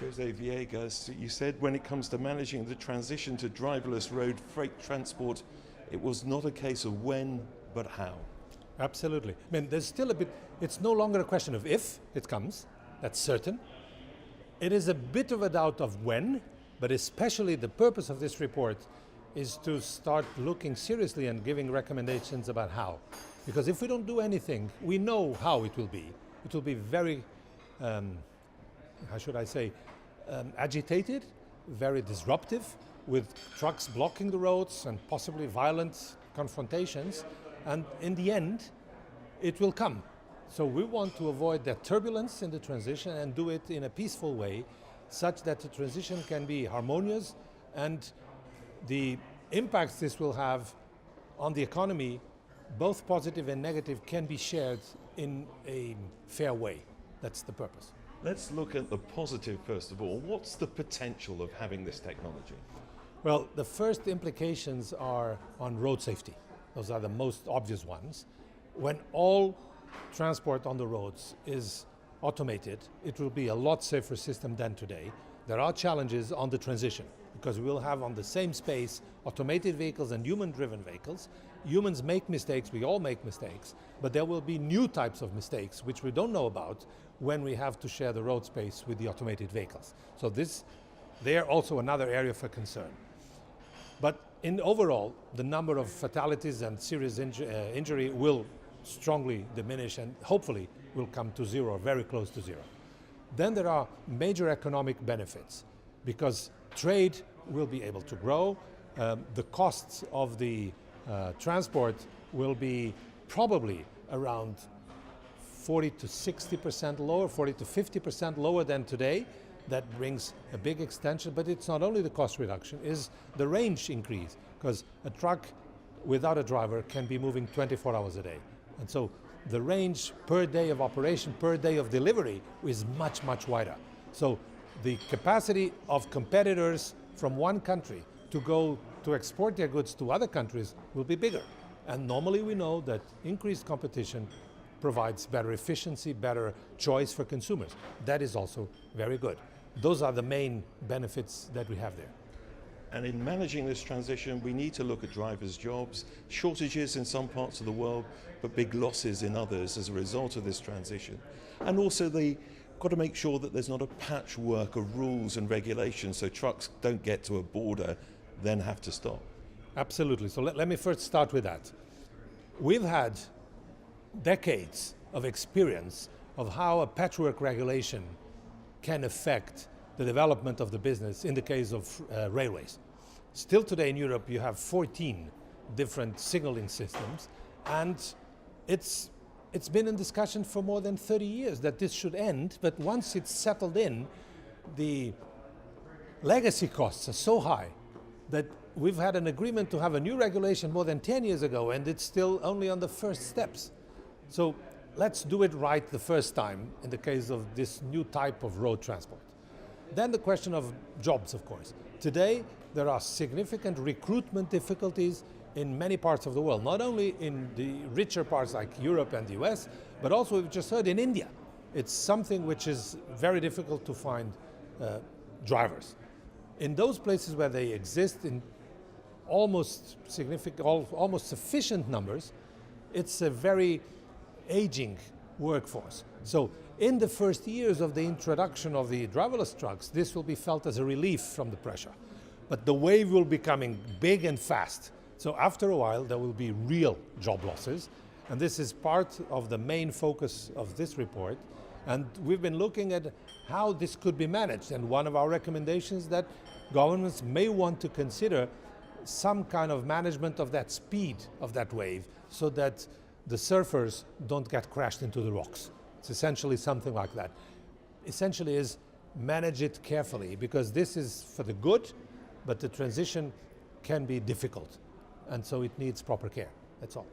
Josè Viegas, you said when it comes to managing the transition to driverless road freight transport, it was not a case of when, but how. Absolutely. I mean, there's still a bit, it's no longer a question of if it comes, that's certain. It is a bit of a doubt of when, but especially the purpose of this report is to start looking seriously and giving recommendations about how. Because if we don't do anything, we know how it will be. It will be very, how should I say, agitated, very disruptive, with trucks blocking the roads and possibly violent confrontations. And in the end, it will come. So we want to avoid that turbulence in the transition and do it in a peaceful way, such that the transition can be harmonious and the impacts this will have on the economy, both positive and negative, can be shared in a fair way. That's the purpose. Let's look at the positive first of all. What's the potential of having this technology? Well, the first implications are on road safety. Those are the most obvious ones. When all transport on the roads is automated, it will be a lot safer system than today. There are challenges on the transition because we will have on the same space automated vehicles and human-driven vehicles. Humans make mistakes, we all make mistakes, but there will be new types of mistakes which we don't know about when we have to share the road space with the automated vehicles. So they're also another area for concern. But in overall, the number of fatalities and serious injury will strongly diminish and hopefully will come to zero, very close to zero. Then there are major economic benefits because trade will be able to grow. The costs of the transport will be probably around 40 to 60% lower, 40 to 50% lower than today. That brings a big extension, but it's not only the cost reduction, it's the range increase, because a truck without a driver can be moving 24 hours a day. And so the range per day of operation, per day of delivery is much, much wider. So the capacity of competitors from one country to go to export their goods to other countries will be bigger. And normally we know that increased competition provides better efficiency, better choice for consumers. That is also very good. Those are the main benefits that we have there. And in managing this transition, we need to look at drivers' jobs, shortages in some parts of the world, but big losses in others as a result of this transition. And also got to make sure that there's not a patchwork of rules and regulations so trucks don't get to a border, then have to stop. Absolutely. So let me first start with that. We've had decades of experience of how a patchwork regulation can affect the development of the business in the case of railways. Still today in Europe you have 14 different signaling systems, and it's been in discussion for more than 30 years that this should end, but once it's settled in, the legacy costs are so high that we've had an agreement to have a new regulation more than 10 years ago, and it's still only on the first steps. So let's do it right the first time in the case of this new type of road transport. Then the question of jobs, of course. Today, there are significant recruitment difficulties in many parts of the world, not only in the richer parts like Europe and the US, but also we've just heard in India. It's something which is very difficult to find drivers. In those places where they exist in almost sufficient numbers, it's a very aging workforce. So in the first years of the introduction of the driverless trucks, this will be felt as a relief from the pressure. But the wave will be coming big and fast. So after a while, there will be real job losses. And this is part of the main focus of this report. And we've been looking at how this could be managed. And one of our recommendations that governments may want to consider some kind of management of that speed of that wave so that the surfers don't get crashed into the rocks. It's essentially something like that. Essentially is manage it carefully, because this is for the good, but the transition can be difficult. And so it needs proper care. That's all.